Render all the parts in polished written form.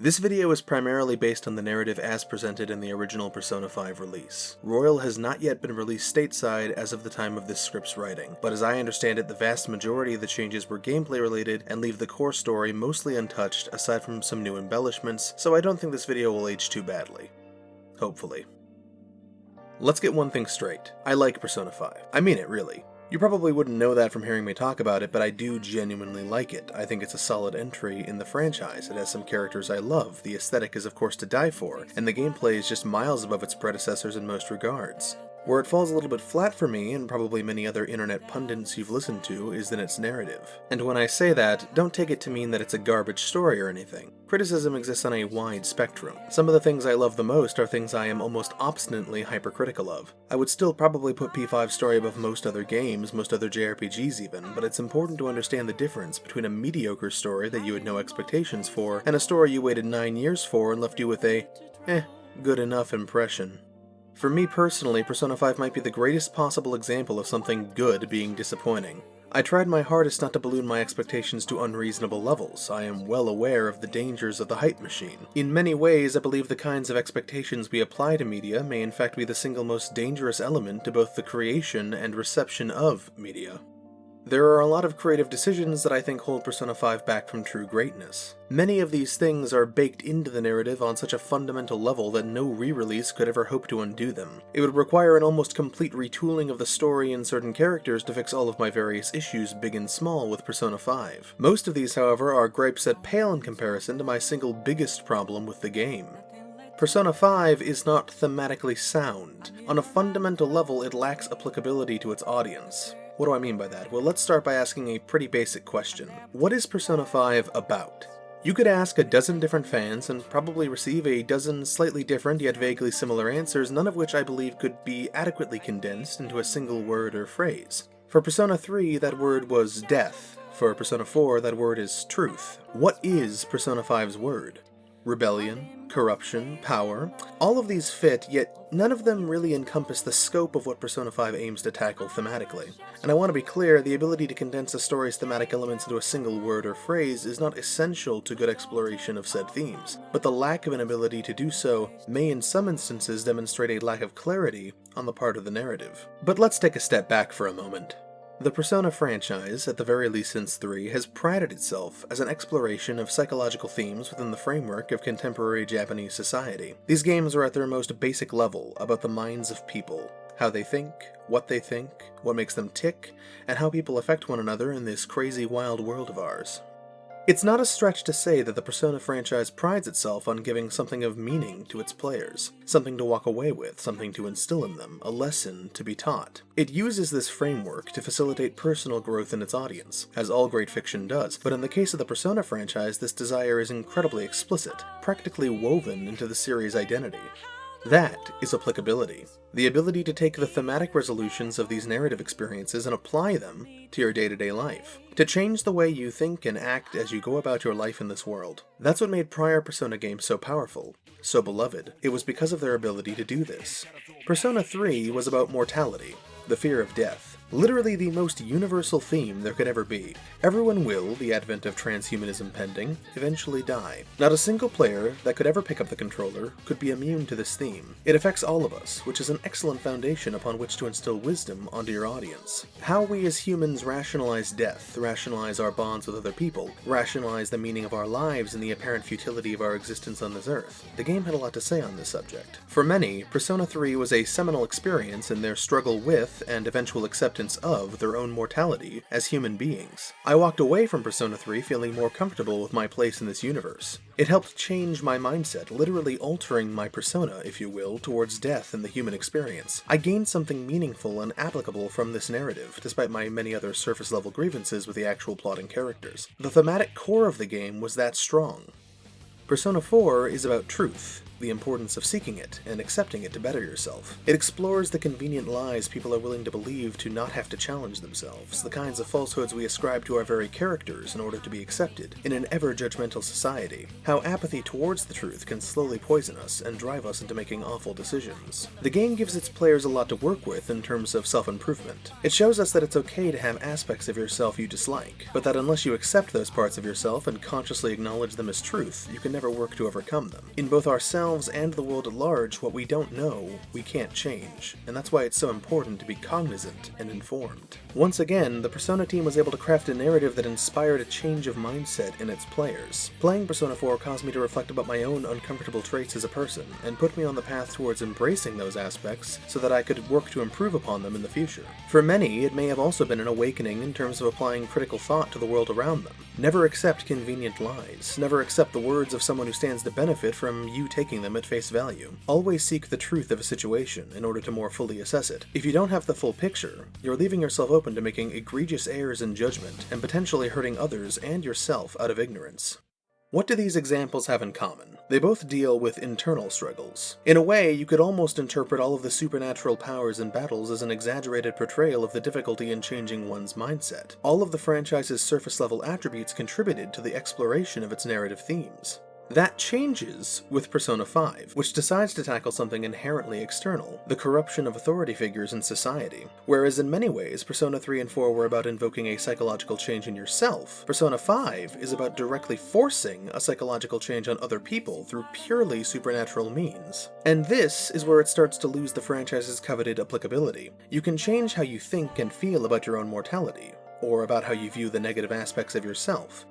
This video is primarily based on the narrative as presented in the original Persona 5 release. Royal has not yet been released stateside as of the time of this script's writing, but as I understand it, the vast majority of the changes were gameplay related and leave the core story mostly untouched aside from some new embellishments, so I don't think this video will age too badly. Hopefully. Let's get one thing straight. I like Persona 5. I mean it, really. You probably wouldn't know that from hearing me talk about it, but I do genuinely like it. I think it's a solid entry in the franchise. It has some characters I love, the aesthetic is of course to die for, and the gameplay is just miles above its predecessors in most regards. Where it falls a little bit flat for me, and probably many other internet pundits you've listened to, is in its narrative. And when I say that, don't take it to mean that it's a garbage story or anything. Criticism exists on a wide spectrum. Some of the things I love the most are things I am almost obstinately hypercritical of. I would still probably put P5's story above most other games, most other JRPGs even, but it's important to understand the difference between a mediocre story that you had no expectations for, and a story you waited 9 years for and left you with a, good enough impression. For me personally, Persona 5 might be the greatest possible example of something good being disappointing. I tried my hardest not to balloon my expectations to unreasonable levels. I am well aware of the dangers of the hype machine. In many ways, I believe the kinds of expectations we apply to media may in fact be the single most dangerous element to both the creation and reception of media. There are a lot of creative decisions that I think hold Persona 5 back from true greatness. Many of these things are baked into the narrative on such a fundamental level that no re-release could ever hope to undo them. It would require an almost complete retooling of the story and certain characters to fix all of my various issues, big and small, with Persona 5. Most of these, however, are gripes that pale in comparison to my single biggest problem with the game. Persona 5 is not thematically sound. On a fundamental level, it lacks applicability to its audience. What do I mean by that? Well, let's start by asking a pretty basic question. What is Persona 5 about? You could ask a dozen different fans and probably receive a dozen slightly different yet vaguely similar answers, none of which I believe could be adequately condensed into a single word or phrase. For Persona 3, that word was death. For Persona 4, that word is truth. What is Persona 5's word? Rebellion, corruption, power. All of these fit, yet none of them really encompass the scope of what Persona 5 aims to tackle thematically. And I want to be clear, the ability to condense a story's thematic elements into a single word or phrase is not essential to good exploration of said themes, but the lack of an ability to do so may in some instances demonstrate a lack of clarity on the part of the narrative. But let's take a step back for a moment. The Persona franchise, at the very least since 3, has prided itself as an exploration of psychological themes within the framework of contemporary Japanese society. These games are at their most basic level about the minds of people, how they think, what makes them tick, and how people affect one another in this crazy wild world of ours. It's not a stretch to say that the Persona franchise prides itself on giving something of meaning to its players, something to walk away with, something to instill in them, a lesson to be taught. It uses this framework to facilitate personal growth in its audience, as all great fiction does, but in the case of the Persona franchise, this desire is incredibly explicit, practically woven into the series' identity. That is applicability. The ability to take the thematic resolutions of these narrative experiences and apply them to your day-to-day life. To change the way you think and act as you go about your life in this world. That's what made prior Persona games so powerful, so beloved. It was because of their ability to do this. Persona 3 was about mortality, the fear of death. Literally the most universal theme there could ever be. Everyone will, the advent of transhumanism pending, eventually die. Not a single player that could ever pick up the controller could be immune to this theme. It affects all of us, which is an excellent foundation upon which to instill wisdom onto your audience. How we as humans rationalize death, rationalize our bonds with other people, rationalize the meaning of our lives and the apparent futility of our existence on this earth. The game had a lot to say on this subject. For many, Persona 3 was a seminal experience in their struggle with and eventual acceptance of their own mortality as human beings. I walked away from Persona 3 feeling more comfortable with my place in this universe. It helped change my mindset, literally altering my persona, if you will, towards death and the human experience. I gained something meaningful and applicable from this narrative, despite my many other surface-level grievances with the actual plot and characters. The thematic core of the game was that strong. Persona 4 is about truth, the importance of seeking it and accepting it to better yourself. It explores the convenient lies people are willing to believe to not have to challenge themselves, the kinds of falsehoods we ascribe to our very characters in order to be accepted in an ever-judgmental society, how apathy towards the truth can slowly poison us and drive us into making awful decisions. The game gives its players a lot to work with in terms of self-improvement. It shows us that it's okay to have aspects of yourself you dislike, but that unless you accept those parts of yourself and consciously acknowledge them as truth, you can never work to overcome them. In both ourselves and the world at large, what we don't know, we can't change, and that's why it's so important to be cognizant and informed. Once again, the Persona team was able to craft a narrative that inspired a change of mindset in its players. Playing Persona 4 caused me to reflect about my own uncomfortable traits as a person, and put me on the path towards embracing those aspects so that I could work to improve upon them in the future. For many, it may have also been an awakening in terms of applying critical thought to the world around them. Never accept convenient lies. Never accept the words of someone who stands to benefit from you taking them at face value. Always seek the truth of a situation in order to more fully assess it. If you don't have the full picture, you're leaving yourself open to making egregious errors in judgment and potentially hurting others and yourself out of ignorance. What do these examples have in common? They both deal with internal struggles. In a way, you could almost interpret all of the supernatural powers and battles as an exaggerated portrayal of the difficulty in changing one's mindset. All of the franchise's surface-level attributes contributed to the exploration of its narrative themes. That changes with Persona 5, which decides to tackle something inherently external, the corruption of authority figures in society. Whereas in many ways, Persona 3 and 4 were about invoking a psychological change in yourself, Persona 5 is about directly forcing a psychological change on other people through purely supernatural means. And this is where it starts to lose the franchise's coveted applicability. You can change how you think and feel about your own mortality, or about how you view the negative aspects of yourself.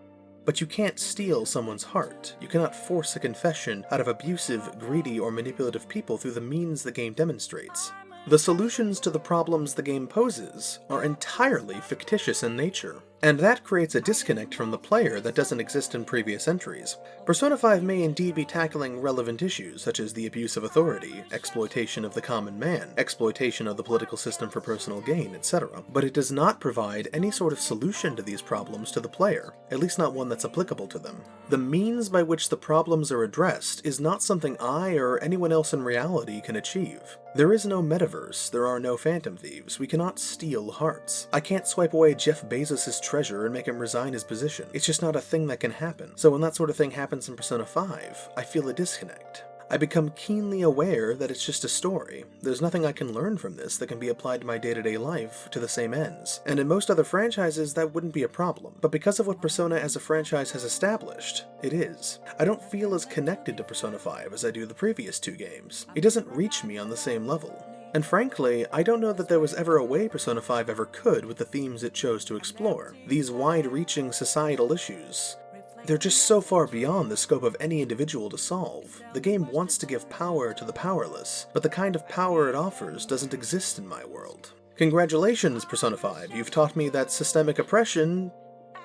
But you can't steal someone's heart. You cannot force a confession out of abusive, greedy, or manipulative people through the means the game demonstrates. The solutions to the problems the game poses are entirely fictitious in nature, and that creates a disconnect from the player that doesn't exist in previous entries. Persona 5 may indeed be tackling relevant issues such as the abuse of authority, exploitation of the common man, exploitation of the political system for personal gain, etc., but it does not provide any sort of solution to these problems to the player, at least not one that's applicable to them. The means by which the problems are addressed is not something I or anyone else in reality can achieve. There is no metaverse, there are no phantom thieves, we cannot steal hearts. I can't swipe away Jeff Bezos' treasure and make him resign his position. It's just not a thing that can happen. So when that sort of thing happens in Persona 5, I feel a disconnect. I become keenly aware that it's just a story. There's nothing I can learn from this that can be applied to my day-to-day life to the same ends. And in most other franchises, that wouldn't be a problem. But because of what Persona as a franchise has established, it is. I don't feel as connected to Persona 5 as I do the previous two games. It doesn't reach me on the same level. And frankly, I don't know that there was ever a way Persona 5 ever could with the themes it chose to explore. These wide-reaching societal issues. They're just so far beyond the scope of any individual to solve. The game wants to give power to the powerless, but the kind of power it offers doesn't exist in my world. Congratulations, Persona 5, you've taught me that systemic oppression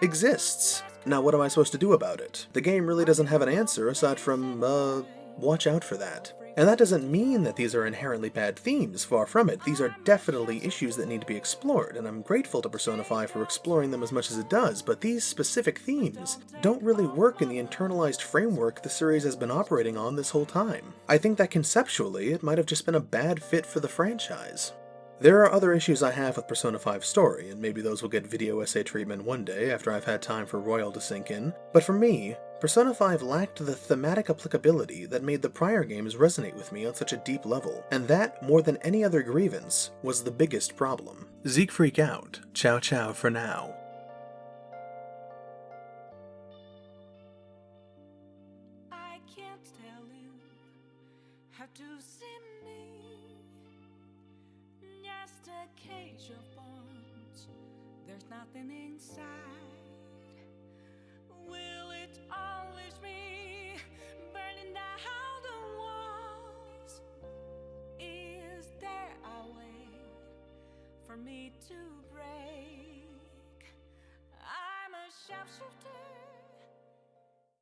exists. Now what am I supposed to do about it? The game really doesn't have an answer aside from, watch out for that. And that doesn't mean that these are inherently bad themes, far from it. These are definitely issues that need to be explored, and I'm grateful to Persona 5 for exploring them as much as it does, but these specific themes don't really work in the internalized framework the series has been operating on this whole time. I think that conceptually, it might have just been a bad fit for the franchise. There are other issues I have with Persona 5's story, and maybe those will get video essay treatment one day after I've had time for Royal to sink in, but for me, Persona 5 lacked the thematic applicability that made the prior games resonate with me on such a deep level, and that, more than any other grievance, was the biggest problem. Zeke freak out. Ciao ciao for now. I can't tell you how to see me. Just a cage of bones. There's nothing inside. Will it always be burning down the walls? Is there a way for me to break? I'm a sharpshooter.